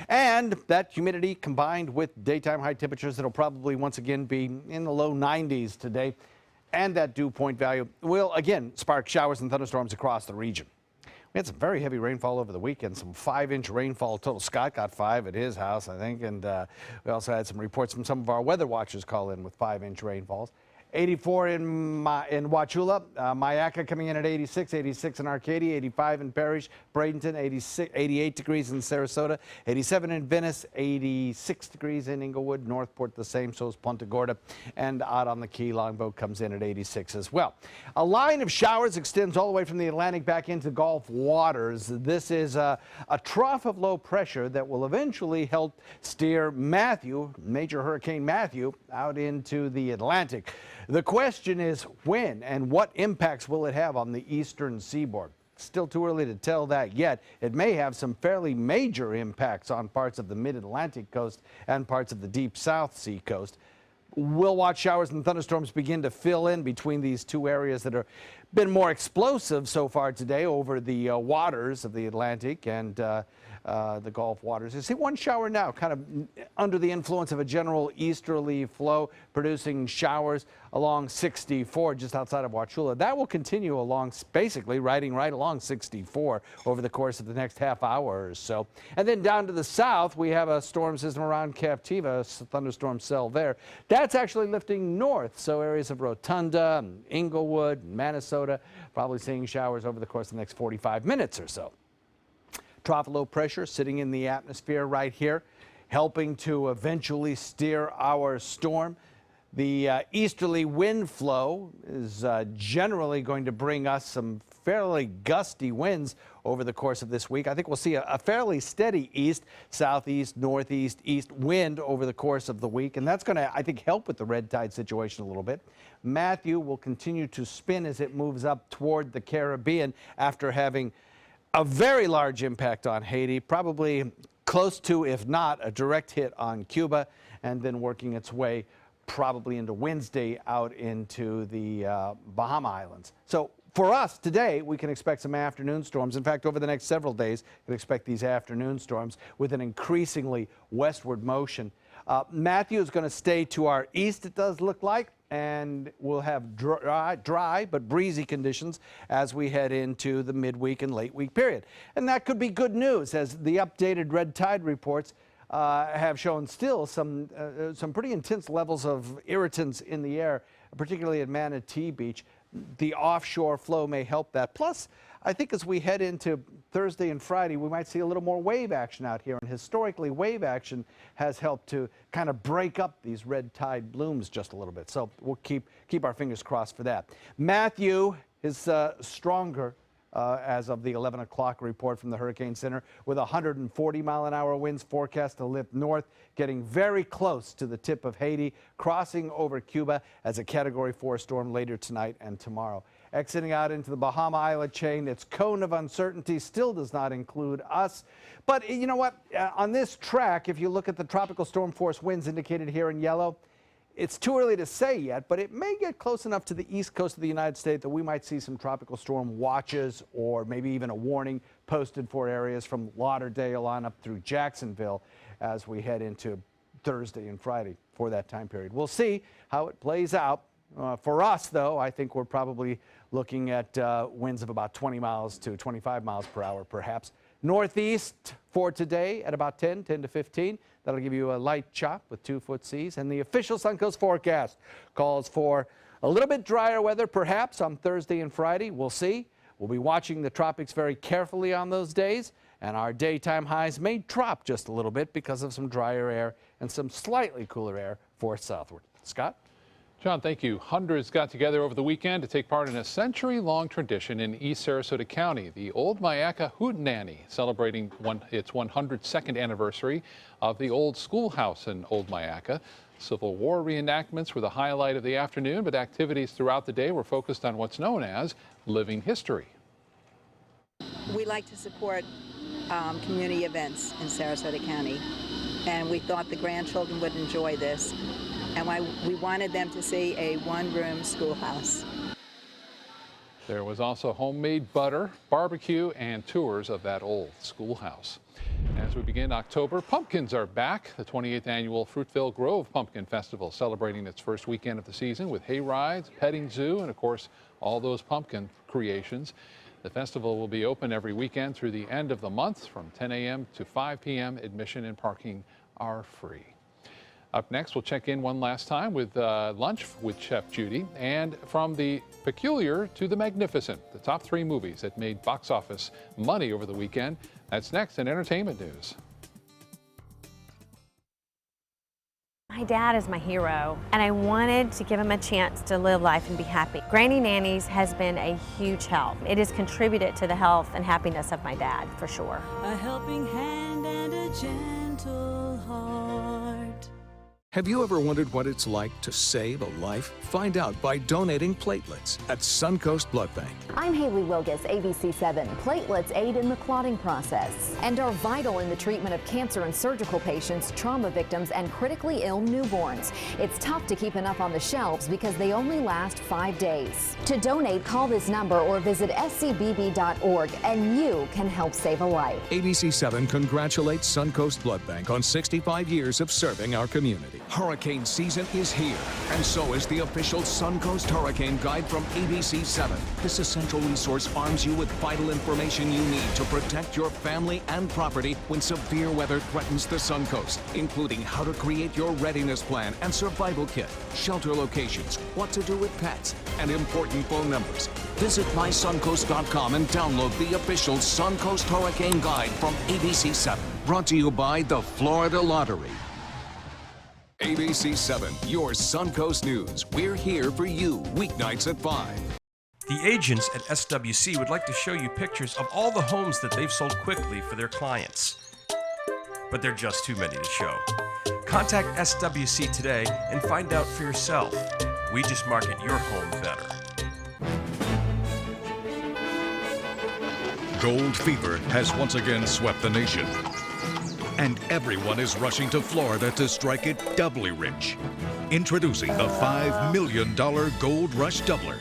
And that humidity combined with daytime high temperatures that'll probably once again be in the low 90s today, and that dew point value will again spark showers and thunderstorms across the region. We had some very heavy rainfall over the weekend, some 5-inch rainfall total. Scott got 5 at his house, I think, and we also had some reports from some of our weather watchers call in with 5-inch rainfalls. 84 in Wauchula, Myakka coming in at 86, 86 in Arcadia, 85 in Parrish, Bradenton, 88 degrees in Sarasota, 87 in Venice, 86 degrees in Inglewood, Northport the same, so is Punta Gorda, and out on the Key, Longboat comes in at 86 as well. A line of showers extends all the way from the Atlantic back into Gulf waters. This is a trough of low pressure that will eventually help steer Major Hurricane Matthew, out into the Atlantic. The question is when and what impacts will it have on the eastern seaboard? Still too early to tell that yet. It may have some fairly major impacts on parts of the mid-Atlantic coast and parts of the deep South Sea coast. We'll watch showers and thunderstorms begin to fill in between these two areas that have been more explosive so far today over the waters of the Atlantic and the Gulf waters. You see one shower now, kind of under the influence of a general easterly flow, producing showers along 64 just outside of Wauchula. That will continue along, basically riding right along 64 over the course of the next half hour or so. And then down to the south, we have a storm system around Captiva, a thunderstorm cell there. That's actually lifting north, so areas of Rotunda, Inglewood, Manasota, probably seeing showers over the course of the next 45 minutes or so. Trough low pressure sitting in the atmosphere right here, helping to eventually steer our storm. The easterly wind flow is generally going to bring us some fairly gusty winds over the course of this week. I think we'll see a fairly steady east, southeast, northeast, east wind over the course of the week, and that's going to, I think, help with the red tide situation a little bit. Matthew will continue to spin as it moves up toward the Caribbean after having a very large impact on Haiti, probably close to, if not, a direct hit on Cuba, and then working its way probably into Wednesday out into the Bahama Islands. So for us today, we can expect some afternoon storms. In fact, over the next several days, we can expect these afternoon storms with an increasingly westward motion. Matthew is going to stay to our east, it does look like, and we'll have dry but breezy conditions as we head into the midweek and late week period. And that could be good news, as the updated red tide reports have shown still some pretty intense levels of irritants in the air, particularly at Manatee Beach. The offshore flow may help that. Plus, I think as we head into Thursday and Friday, we might see a little more wave action out here. And historically, wave action has helped to kind of break up these red tide blooms just a little bit. So we'll keep our fingers crossed for that. Matthew is stronger as of the 11 o'clock report from the Hurricane Center, with 140-mile-an-hour winds forecast to lift north, getting very close to the tip of Haiti, crossing over Cuba as a Category 4 storm later tonight and tomorrow. Exiting out into the Bahama Island chain, its cone of uncertainty still does not include us. But you know what? On this track, if you look at the tropical storm force winds indicated here in yellow, it's too early to say yet, but it may get close enough to the east coast of the United States that we might see some tropical storm watches or maybe even a warning posted for areas from Lauderdale on up through Jacksonville as we head into Thursday and Friday for that time period. We'll see how it plays out. For us, though, I think we're probably looking at winds of about 20 miles to 25 miles per hour, perhaps. Northeast for today at about 10 to 15. That'll give you a light chop with 2-foot seas. And the official Suncoast forecast calls for a little bit drier weather, perhaps, on Thursday and Friday. We'll see. We'll be watching the tropics very carefully on those days. And our daytime highs may drop just a little bit because of some drier air and some slightly cooler air for southward. Scott? John, thank you. Hundreds got together over the weekend to take part in a century-long tradition in East Sarasota County, the Old Myakka Hootenanny, celebrating its 102nd anniversary of the old schoolhouse in Old Myakka. Civil War reenactments were the highlight of the afternoon, but activities throughout the day were focused on what's known as living history. We like to support community events in Sarasota County, and we thought the grandchildren would enjoy this. And we wanted them to see a one-room schoolhouse. There was also homemade butter, barbecue, and tours of that old schoolhouse. As we begin October, pumpkins are back. The 28th annual Fruitville Grove Pumpkin Festival celebrating its first weekend of the season with hay rides, petting zoo, and of course, all those pumpkin creations. The festival will be open every weekend through the end of the month from 10 a.m. to 5 p.m. Admission and parking are free. Up next, we'll check in one last time with lunch with Chef Judy, and from the peculiar to the magnificent, the top 3 movies that made box office money over the weekend. That's next in entertainment news. My dad is my hero, and I wanted to give him a chance to live life and be happy. Granny Nannies has been a huge help. It has contributed to the health and happiness of my dad, for sure. A helping hand and a gentle heart. Have you ever wondered what it's like to save a life? Find out by donating platelets at Suncoast Blood Bank. I'm Haley Wilgus, ABC7. Platelets aid in the clotting process and are vital in the treatment of cancer and surgical patients, trauma victims, and critically ill newborns. It's tough to keep enough on the shelves because they only last 5 days. To donate, call this number or visit scbb.org and you can help save a life. ABC7 congratulates Suncoast Blood Bank on 65 years of serving our community. Hurricane season is here, and so is the official Suncoast Hurricane Guide from ABC7. This essential resource arms you with vital information you need to protect your family and property when severe weather threatens the Suncoast, including how to create your readiness plan and survival kit, shelter locations, what to do with pets, and important phone numbers. Visit mysuncoast.com and download the official Suncoast Hurricane Guide from ABC7. Brought to you by the Florida Lottery. ABC7, your Suncoast News. We're here for you, weeknights at 5. The agents at SWC would like to show you pictures of all the homes that they've sold quickly for their clients. But they're just too many to show. Contact SWC today and find out for yourself. We just market your home better. Gold fever has once again swept the nation. And everyone is rushing to Florida to strike it doubly rich. Introducing the $5 million Gold Rush Doubler.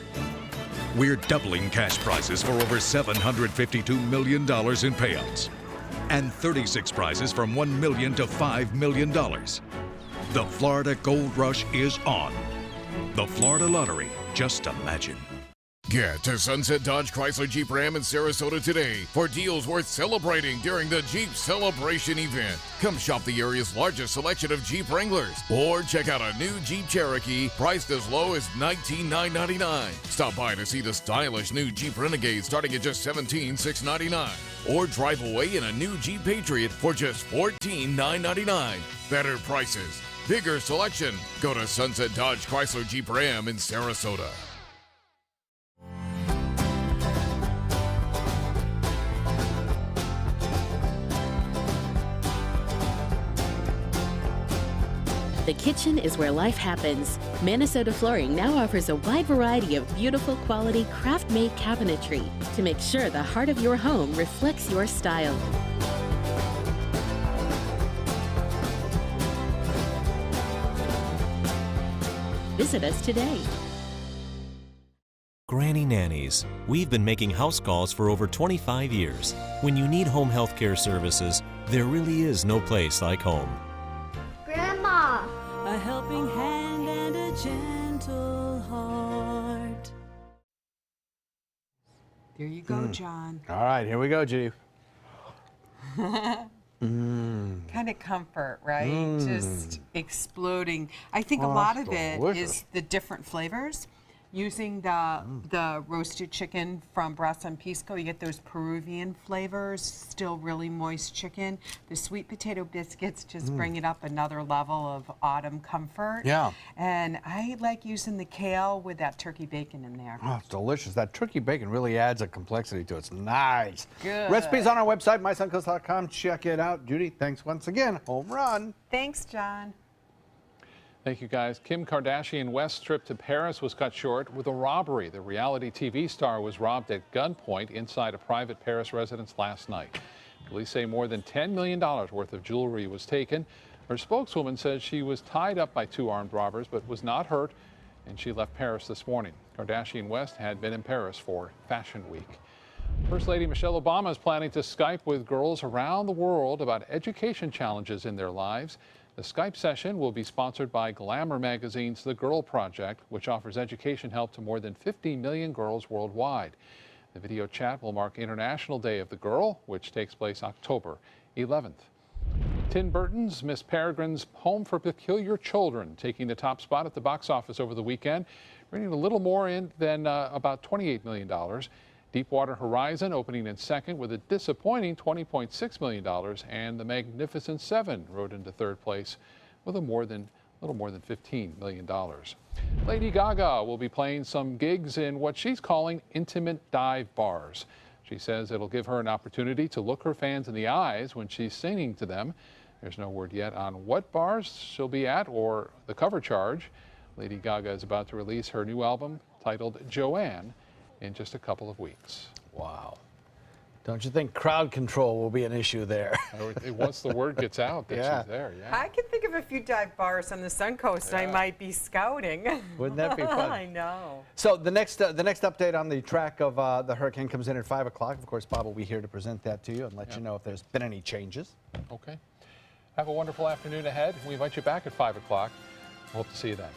We're doubling cash prizes for over $752 million in payouts. And 36 prizes from $1 million to $5 million. The Florida Gold Rush is on. The Florida Lottery, just imagine. Get to Sunset Dodge Chrysler Jeep Ram in Sarasota today for deals worth celebrating during the Jeep Celebration event. Come shop the area's largest selection of Jeep Wranglers or check out a new Jeep Cherokee priced as low as $19,999. Stop by to see the stylish new Jeep Renegade starting at just $17,699. Or drive away in a new Jeep Patriot for just $14,999. Better prices, bigger selection. Go to Sunset Dodge Chrysler Jeep Ram in Sarasota. The kitchen is where life happens. Minnesota Flooring now offers a wide variety of beautiful quality craft-made cabinetry to make sure the heart of your home reflects your style. Visit us today. Granny Nannies. We've been making house calls for over 25 years. When you need home health care services, there really is no place like home. Grandma! A helping hand and a gentle heart. There you go, John. All right, here we go, Judy. Kind of comfort, right? Just exploding. I think a lot of it is the different flavors. using the roasted chicken from Brazo Pisco. You get those Peruvian flavors, still really moist chicken. The sweet potato biscuits just bring it up another level of autumn comfort. Yeah. And I like using the kale with that turkey bacon in there. Oh, it's delicious. That turkey bacon really adds a complexity to it. It's nice. Good. Recipes on our website, mysuncooks.com. Check it out. Judy, thanks once again. Home run. Thanks, John. Thank you, guys. Kim Kardashian West's trip to Paris was cut short with a robbery. The reality TV star was robbed at gunpoint inside a private Paris residence last night. Police say more than $10 million worth of jewelry was taken. Her spokeswoman says she was tied up by 2 armed robbers but was not hurt, and she left Paris this morning. Kardashian West had been in Paris for Fashion Week. First Lady Michelle Obama is planning to Skype with girls around the world about education challenges in their lives. The Skype session will be sponsored by Glamour magazine's The Girl Project, which offers education help to more than 50 million girls worldwide. The video chat will mark International Day of the Girl, which takes place October 11th. Tim Burton's Miss Peregrine's Home for Peculiar Children taking the top spot at the box office over the weekend, bringing a little more in than about $28 million. Deepwater Horizon opening in second with a disappointing $20.6 million, and The Magnificent Seven rode into third place with a little more than $15 million. Lady Gaga will be playing some gigs in what she's calling intimate dive bars. She says it'll give her an opportunity to look her fans in the eyes when she's singing to them. There's no word yet on what bars she'll be at or the cover charge. Lady Gaga is about to release her new album titled Joanne in just a couple of weeks. Wow. Don't you think crowd control will be an issue there? Once the word gets out that she's there, yeah. I can think of a few dive bars on the Suncoast I might be scouting. Wouldn't that be fun? I know. So the next update on the track of the hurricane comes in at 5 o'clock. Of course, Bob will be here to present that to you and let you know if there's been any changes. Okay. Have a wonderful afternoon ahead. We invite you back at 5 o'clock. Hope to see you then.